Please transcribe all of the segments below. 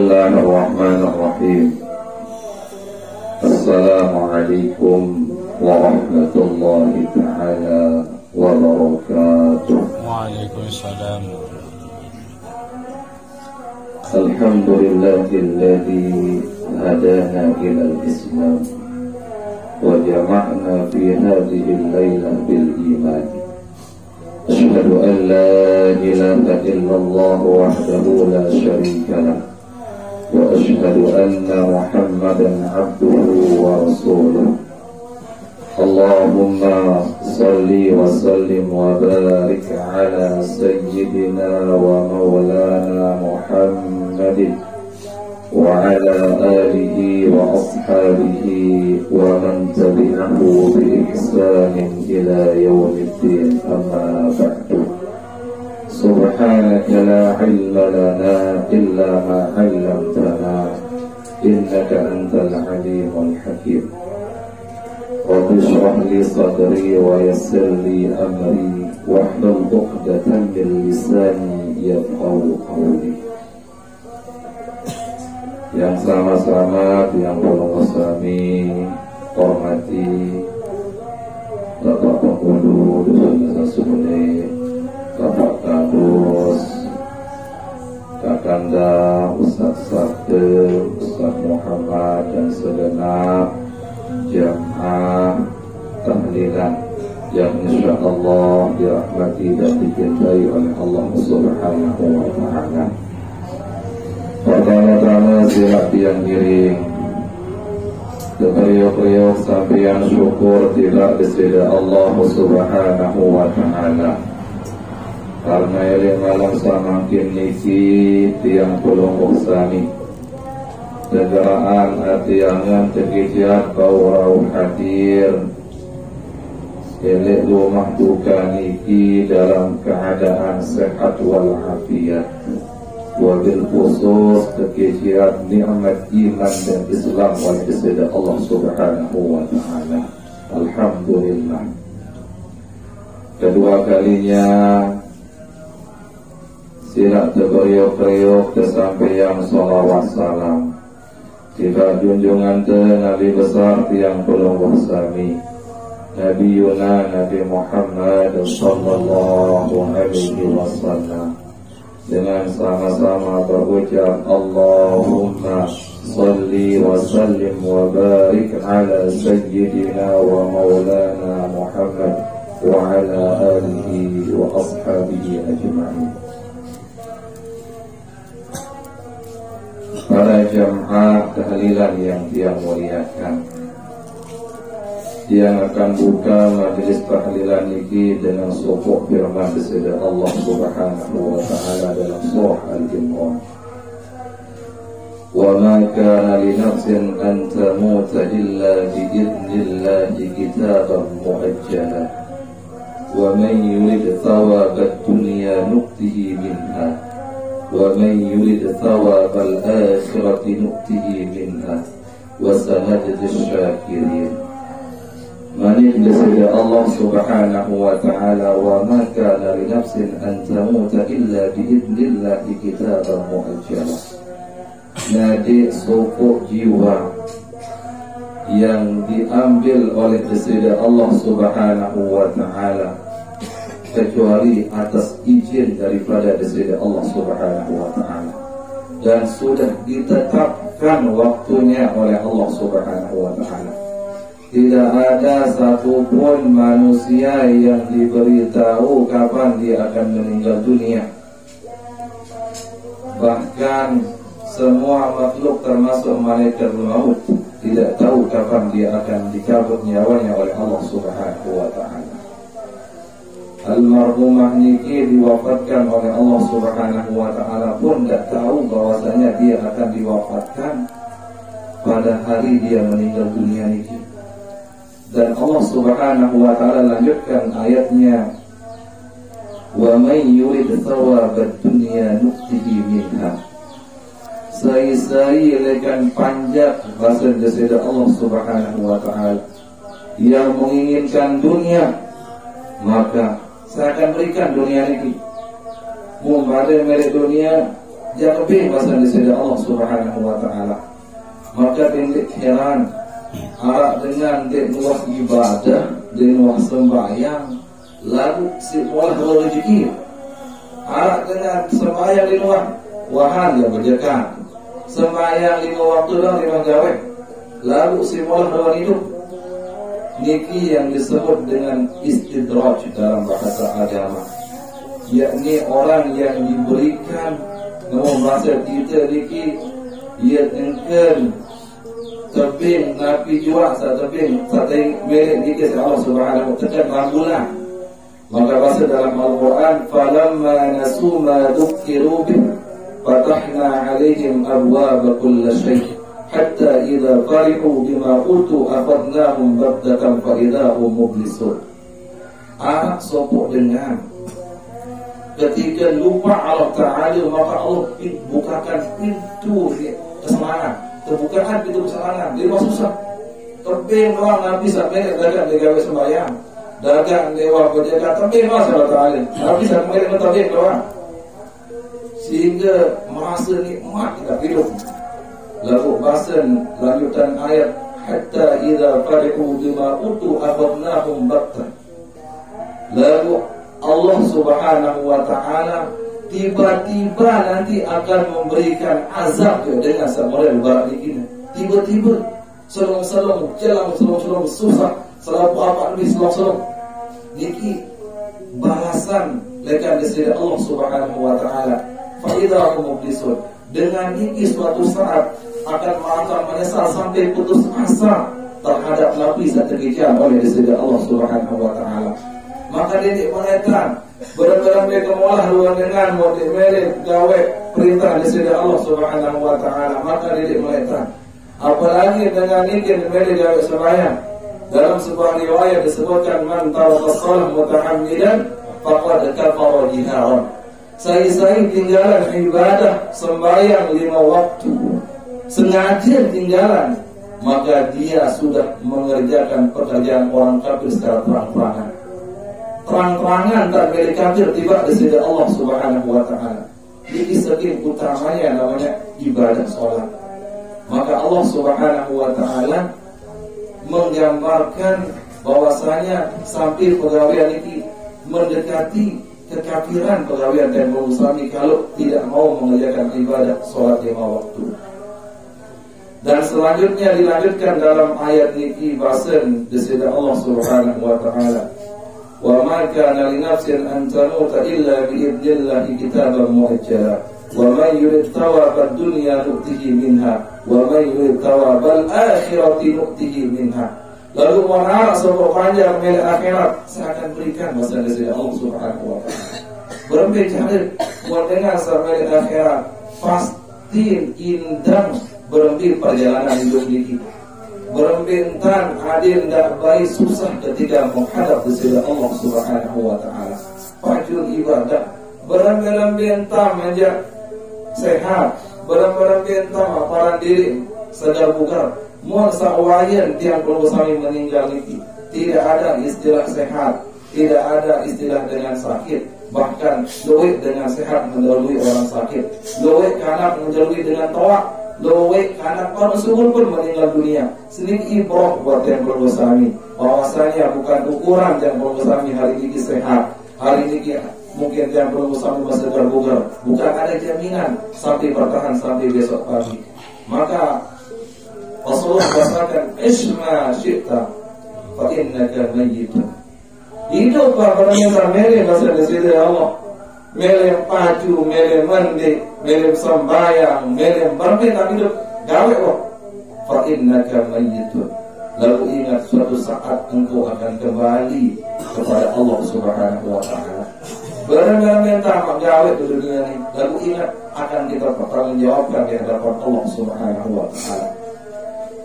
Bismillahirrahmanirrahim. Assalamualaikum warahmatullahi ta'ala wabarakatuh. Waalaikumsalam. Alhamdulillahilladzi hadana ilal Islam wa jama'na fi hadhihi al-lailah bil iman. Asyhadu an la ilaha illallah wahdahu la syarika lah wa asyhadu anna Muhammadan abduhu wa rasuluh. Allahumma salli wa sallim wa barik ala sayyidina wa maulana Muhammadin wa ala alihi wa ashabihi wa man tabi'ahu bi ihsanin ila yaumiddin, amma ba'du. Subhanaka la ilma lana illa ma 'allamtana innaka antal alimul hakim. Rabbi shrah li sadri wa yassir li amri wahlul 'uqdatam min lisani yafqahu qawli. Yang sama-sama yang kami hormati Bapak Penghulu Dusun Sune, Bapak Kadus, Kakanda, Ustaz Sabde, Ustaz Muhammad dan segenap jamaah tahlilan yang insyaallah dirahmati dan dicintai oleh Allah Subhanahu wa ta'ala. Pertama-tama siap yang giring, teriuk-teriuk sampian syukur tidak disida Allah Subhanahu wa ta'ala. Karena yang malam samakin niki tiang pulung uksani negaraan atiangan terkejat bau rauh hadir elek rumah duka niki dalam keadaan sehat walafiat. Wabil khusus terkejat nikmat iman dan Islam wal disida Allah Subhanahu wa ta'ala. Alhamdulillah. Kedua kalinya sirat terbayok-bayok tersampaian salawat salam tidak junjungan Nabi besar tiang tolong bersami Nabi Yuna Nabi Muhammad sallallahu alaihi wasallam, dengan sama-sama berucap Allahumma salli wa sallim wa barik ala sayyidina wa maulana Muhammad wa ala alihi wa ashabihi ajma'in. Para jamaah tahlilan yang dia muliakan, dia akan buka majelis tahlilan ini dengan sukuk firman disida Allah Subhanahu wa ta'ala dalam surah Al-Imran. Wa ma kana li nafsin an tamuta illa bi idnillahi kitaban muajjala wa man yurid thawabad dunya nu'tihi minha wa man yurid thawabal akhirati nu'tihi minha wa sanajzi syakirin. Manik disida Allah Subhanahu wa ta'ala wa ma kana li nafsin an tamuta illa bi idnillahi kitaban muajjala. Nadi sukuk jiwa yang diambil oleh disida Allah Subhanahu wa ta'ala kecuali atas izin daripada disida Allah Subhanahu wa ta'ala, dan sudah ditetapkan waktunya oleh Allah Subhanahu wa ta'ala. Tidak ada satupun manusia yang diberitahu kapan dia akan meninggal dunia. Bahkan semua makhluk termasuk malaikat maut tidak tahu kapan dia akan dicabut nyawanya oleh Allah Subhanahu wa ta'ala. Almarhumah niki diwafatkan oleh Allah Subhanahu wa ta'ala pun tidak tahu bahwasanya dia akan diwafatkan pada hari dia meninggal dunia niki. Dan Allah Subhanahu wa ta'ala lanjutkan ayatnya, wa man yurid thawabad dunya nu'tihi minha. Sai-sai lekan panjat bahasa disida Allah Subhanahu wa ta'ala, yang menginginkan dunia maka saya akan berikan dunia ini. Mumbade merek dunia Jangan bebas di sisi Allah Subhanahu wa taala. Maka pendek heran arak dengan dek luas ibadah, dek luas sembahyang, lalu si olah rezeki. Arak dengan sembahyang di luar wahan yang berjakan. Sembahyang 5 waktu dan 5 gawe. Lalu si olah lawan hidup. Niki yang disebut dengan istidraj dalam bahasa agama, yakni orang yang diberikan namun bahasa kita niki ia engken tebing napi jua sa tebing merek kita Allah Subhanahu wa taala rambulan. Maka bahasa dalam Al-Quran, falamma nasu ma dzukiru bih fatahna 'alaihim abwaaba kulli syai' hatta idza farihu bima utu akhadnahum baghtatan fa idza hum mublisun. Anak sopok dengan ketika lupa Allah Ta'ala, maka Allah bukakan pintu kesenangan, terbukakan pintu kesenangan. Dia susah tebing doang Nabi sampai dagang gawe sembahyang, dagang dewa berjaga tebing doang Allah Ta'ala. Nabi sampai tebing doang sehingga merasa nikmat kita hidup. Lalu bahasan lanjutan ayat, hatta idza farihu bima utu akhadnahum baghtatan. Lalu Allah Subhanahu wa taala tiba-tiba nanti akan memberikan azab dengan samudera barat ini. Tiba-tiba selong-selong jalan, selong-selong susah, selalu apa ni selong-selong. Niki balasan lekan dari Allah Subhanahu wa taala. Fa idza hum mublisun. Dengan ini suatu saat akan menyesal sampai putus asa terhadap Nabi saat dikejar oleh Allah Subhanahu wa taala. Maka dia menetan benar-benar mereka mengolah luar dengan motif merek gawe perintah dari Allah Subhanahu wa taala. Maka dia menetan. Apalagi dengan ini mereka gawe sembahyang. Dalam sebuah riwayat disebutkan man taraka shalah mutahammidan faqad kafara jiharan. Saya tinggalan ibadah sembahyang 5 waktu sengaja tinggalan, maka dia sudah mengerjakan pekerjaan orang kafir secara terang-terangan. Terang-terangan tak boleh kafir tiba di sisi Allah Subhanahu wa taala. Ini saking utamanya namanya ibadah sholat. Maka Allah Subhanahu wa taala menggambarkan bahwasanya sampai pegawai ini mendekati kekafiran pegawai dan suami kalau tidak mau mengerjakan ibadah sholat 5 waktu. Dan selanjutnya dilanjutkan dalam ayat ini bahasan disini Allah Subhanahu wa taala, wa ma kana li nafsin an tamuta illa bi idnillahi kitaban muajjala wa man yurid thawabad dunya nu'tihi minha wa man yurid thawabal akhirati nu'tihi minha. Lalu mengharap sebuah panjang milik akhirat saya akan berikan bahasa dari Allah Subhanahu wa taala. Berbicara mendengar milik akhirat pasti indah berhenti perjalanan hidup kita. Berhentikan adil dan baik susah ketika menghadap di sisi Allah Subhanahu wa taala. Pajul ibadah berhenti menjadi sehat, berhenti aparan diri sedar bugar. Muasa wayan tiang bersami meninggal ini tidak ada istilah sehat, tidak ada istilah dengan sakit. Bahkan luwek dengan sehat mendahului orang sakit, luwek kanak mendahului dengan toak, luwek kanak panusul pun meninggal dunia. Sedikit ibrah buat yang bersami bahwasanya bukan ukuran yang bersami hari ini sehat, hari ini mungkin yang bersami masih terbugar, bukan ada jaminan sampai bertahan sampai besok pagi. Maka Rasulullah katakan isma syi'ta fa innaka mayyitun. Hiduplah pada mere bahasa dari Allah. Mere paju, mere mandi, mere sembahyang, mere berpindah hidup gawe kok. Fa innaka mayyitun. Lalu ingat suatu saat engkau akan kembali kepada Allah Subhanahu wa taala. Benar-benar minta gawe di dunia ini. Lalu ingat akan kita pertanggungjawabkan di hadapan Allah Subhanahu wa taala.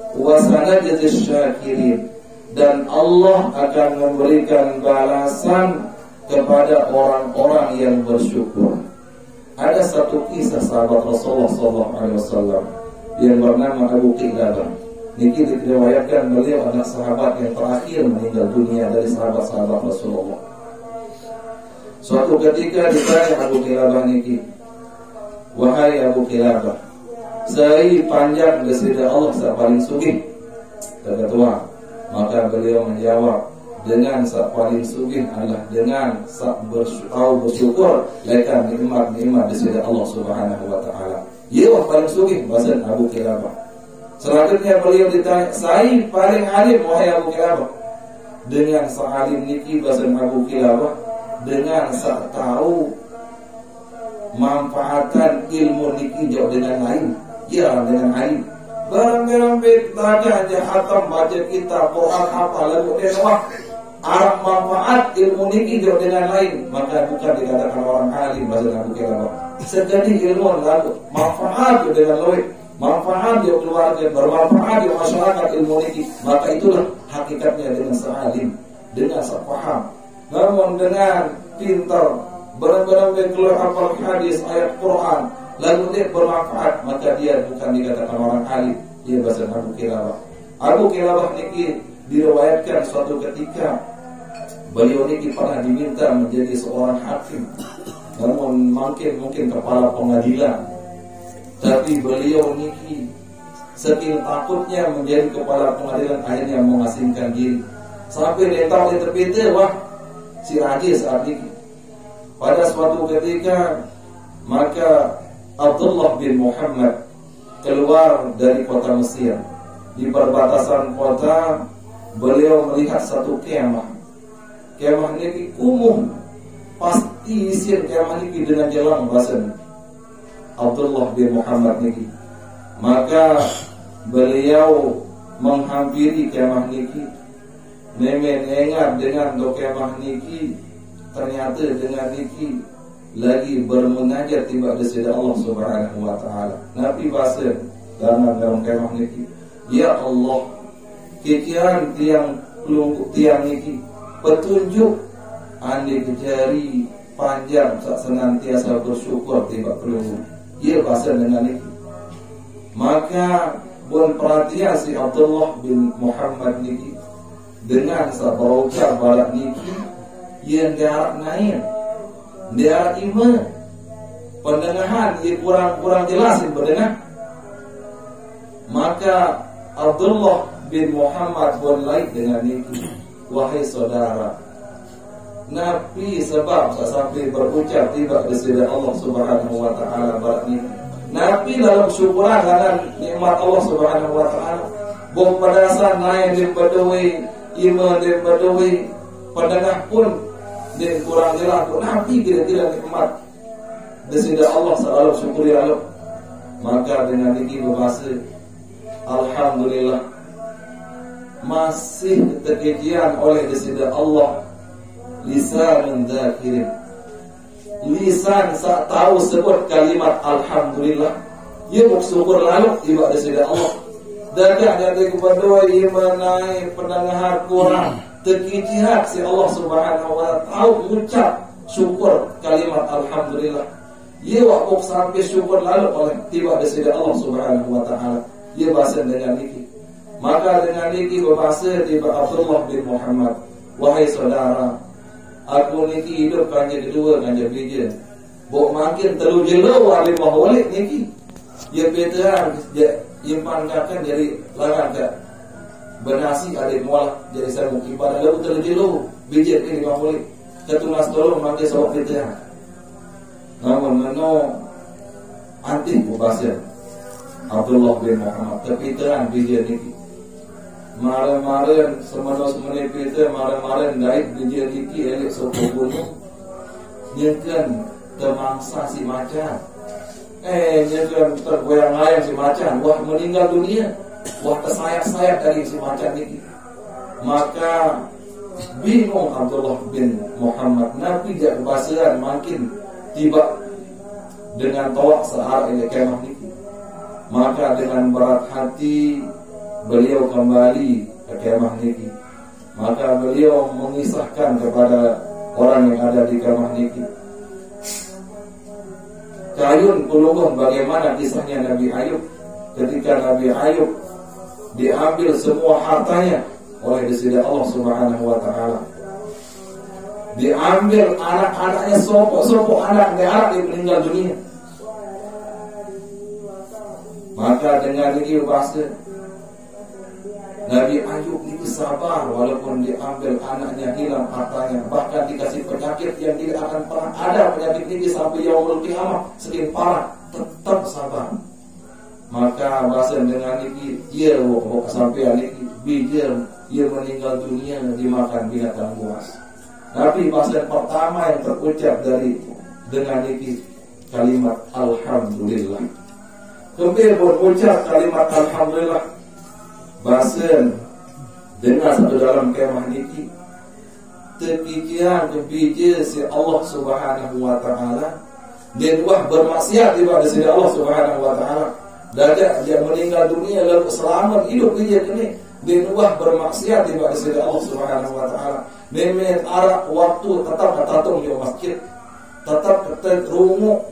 Wasanajizis syakirin, dan Allah akan memberikan balasan kepada orang-orang yang bersyukur. Ada satu kisah sahabat Rasulullah SAW yang bernama Abu Qilabah. Ini diriwayatkan beliau adalah sahabat yang terakhir meninggal dunia dari sahabat-sahabat Rasulullah. Suatu ketika ditanya Abu Qilabah niki, wahai Abu Kilabah, sehari panjang desida Allah sa paling sugih. Kata tua, maka beliau menjawab, dengan sa paling sugih adalah dengan sa bersyukur lekan nikmat-nikmat desida Allah Subhanahu wa taala. Ia paling sugih bahasa Abu Kilabah. Selanjutnya beliau ditanya, saya paling alim wahai Abu Kilabah. Dengan sa alim niki bahasa Abu Kilabah, dengan sa tahu manfaatan ilmu niki jauh dengan lain. Ya, dengan lain. Barang-barang tanya aja hatam baca kitab Quran apa lalu dia wah arah manfaat ilmu niki jauh dengan lain, maka bukan dikatakan orang alim bahasa Abu Kilabah. Segala ilmu lalu manfaat dengan lain, manfaat di keluarga, bermanfaat di masyarakat ilmu niki, maka itulah hakikatnya dengan salim, dengan sepaham. Namun dengan pintar, benar-benar keluar hafal hadis, ayat Quran, lalu dia bermanfaat, maka dia bukan dikatakan orang alim, dia bahasa Abu Kilabah. Abu Kilabah niki diriwayatkan suatu ketika beliau niki pernah diminta menjadi seorang hakim, namun mungkin kepala pengadilan. Tapi beliau niki saking takutnya menjadi kepala pengadilan, akhirnya mengasingkan diri. Sampai dia tahu dia terpinta, wah si Raja saat ini. Pada suatu ketika, maka Abdullah bin Muhammad keluar dari kota Mesir. Di perbatasan kota, beliau melihat satu kemah. Kemah ini kumuh, pasti isi kemah ini dengan jalan basan Abdullah bin Muhammad niki. Maka beliau menghampiri kemah niki. Nemen ingat dengan do kemah niki, ternyata dengan niki lagi bermunajat tiba desida Allah Subhanahu wa taala. Nabi bahasa dalam kemah niki, ya Allah, kikiran tiang niki petunjuk andi kejari panjang sak senantiasa bersyukur tiba pelunggu. Ia bahasa dengan niki. Maka bon perhatian si Abdullah bin Muhammad niki dengan sabaroka balak niki yang diharap naik, diharap iman, pendengahan dia kurang jelas berdengar. Maka Abdullah bin Muhammad pun lain dengan niki, wahai saudara, Nabi sebab sampai berucap tiba desida Allah Subhanahu wa taala barat niki. Nabi dalam syukuran dengan nikmat Allah Subhanahu wa taala. Bom padasan naik di badui, iman di badui, pendengar pun dia kurang jelas. Nabi kira-kira nikmat desida Allah selalu syukuri lalu. Maka dengan ini berbahasa, alhamdulillah masih terkejian oleh desida Allah lisan dzakirin, lisan sak tahu sebut kalimat alhamdulillah. Ia bersyukur lalu tiba desida Allah. Dadah dari kepada imanai pendengar kurang terkejian si Allah Subhanahu wa taala tahu mengucap syukur kalimat alhamdulillah. Ia waktu sampai syukur lalu oleh tiba desida Allah Subhanahu wa taala. Ia bahasa dengan niki. Maka dengan niki berbahasa tiba Abdullah bin Muhammad, wahai saudara, aku niki hidup kanja kedua kanja bija. Bok makin terlalu jelo ali mahwalik niki. Ia betul dia impangkan dari larang ke benasi adik mual jadi saya mungkin pada lalu terlalu jelo bija ini mahwalik. Ketunas tolong mangke sawak betul. Namun meno anti berbahasa Abdullah bin Muhammad kepitaran bija niki. Malam-malam semana-semana kita malam-malam naik bija niki elok soko gunung. Dia kan termangsa si macan. Dia kan tergoyang-goyang si macan. Wah meninggal dunia. Wah tersayat-sayat dari si macan niki. Maka bingung Abdullah bin Muhammad. Nabi jak kebasaran makin tiba dengan tawak sehar ini kemah niki. Maka dengan berat hati beliau kembali ke kemah niki. Maka beliau mengisahkan kepada orang yang ada di kemah niki. Kayun kulungun bagaimana kisahnya Nabi Ayub ketika Nabi Ayub diambil semua hartanya oleh desida Allah Subhanahu wa taala. Diambil anak-anaknya, sopok anak dia meninggal dunia. Maka dengan ini bahasa Nabi Ayub itu sabar walaupun diambil anaknya, hilang hartanya, bahkan dikasih penyakit yang tidak akan pernah ada penyakit ini sampai yaumul qiyamah, saking parah, tetap sabar. Maka bahasa dengan ini dia sampai ini bijir ia meninggal dunia dimakan binatang buas. Tapi bahasa pertama yang terucap dari dengan ini kalimat alhamdulillah. Kembali berucap kalimat alhamdulillah. Bahasa dengan satu dalam kemah niki terpikiran kebijak si Allah Subhanahu wa taala dan wah bermaksiat kepada si Allah Subhanahu wa taala. Dadak dia meninggal dunia lalu selamat hidup dia ini dan wah bermaksiat kepada si Allah Subhanahu wa taala. Memang arah waktu tetap datang di masjid, tetap terumuk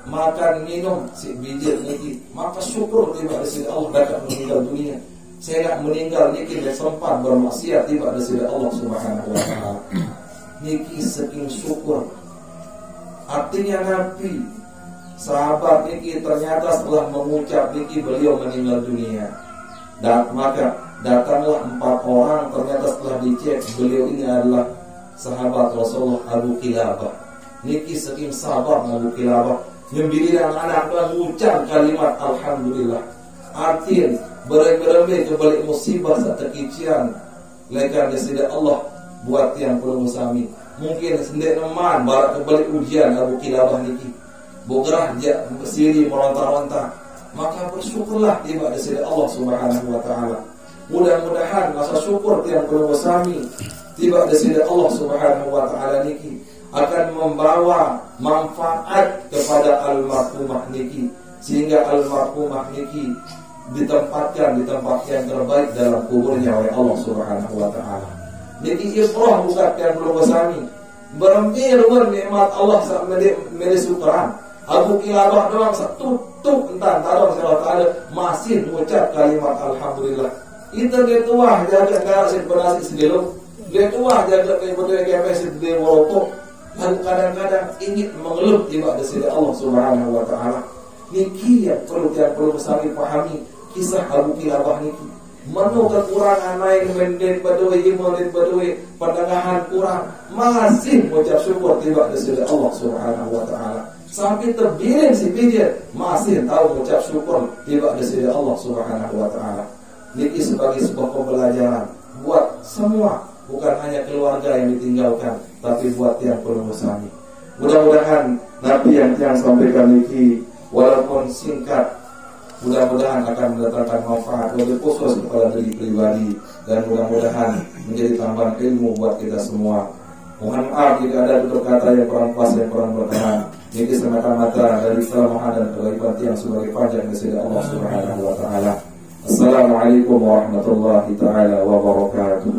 makan minum si bijak niki, maka syukur kepada si Allah dadak meninggal dunia. Saya nak meninggal niki dan sempat bermaksiat tiba di sisi Allah Subhanahu wa taala. Niki saking syukur. Artinya Nabi sahabat niki ternyata setelah mengucap niki beliau meninggal dunia. Dan maka datanglah 4 orang, ternyata setelah dicek beliau ini adalah sahabat Rasulullah Abu Qilabah. Niki saking sabar Abu Qilabah nyembilir anak-anak mengucap kalimat alhamdulillah. Artinya berembe-rembe ke balik musibah saat terkician lekan daripada Allah buat yang perlu musami. Mungkin sendiri neman barat ke balik ujian Abu Qilabah niki bogerah dia bersiri meronta-ronta, maka bersyukurlah tiba daripada Allah Subhanahu wa taala. Mudah-mudahan rasa syukur yang perlu musami tiba daripada Allah Subhanahu wa taala niki akan membawa manfaat kepada almarhumah niki, sehingga almarhumah niki ditempatkan di tempat yang terbaik dalam kuburnya oleh Allah Subhanahu wa taala. Jadi ibrah bukan yang belum bersami. Berhenti luar nikmat Allah saat menyukaran. Abu Qilabah doang tutup entar Allah Subhanahu wa taala masih mengucap kalimat alhamdulillah. Itu dia tuah jaga garasi penasi sedelo. Dia tuah jaga kebetulan KPS di Moroko. Dan kadang-kadang ingin mengeluh tiba di sisi Allah Subhanahu wa taala. Niki yang perlu bersami pahami kisah Abu Qilabah niki. Menu kekurangan naik menit badui, menit badui, pendengahan kurang, masih mengucap syukur tiba di sisi Allah Subhanahu wa taala. Sampai terbiring si bijak masih tahu mengucap syukur tiba di sisi Allah Subhanahu wa taala. Niki sebagai sebuah pembelajaran buat semua, bukan hanya keluarga yang ditinggalkan, tapi buat yang perlu bersami. Mudah-mudahan Nabi yang sampaikan niki walaupun singkat, mudah-mudahan akan mendatangkan manfaat lebih khusus kepada diri pribadi, dan mudah-mudahan menjadi tambahan ilmu buat kita semua. Mohon maaf jika ada tutur kata yang kurang pas, yang kurang berkenan. Ini semata-mata dari kesalahan dan keghaiban yang sebagai panjang dari Allah Subhanahu wa taala. Assalamualaikum warahmatullahi taala wabarakatuh.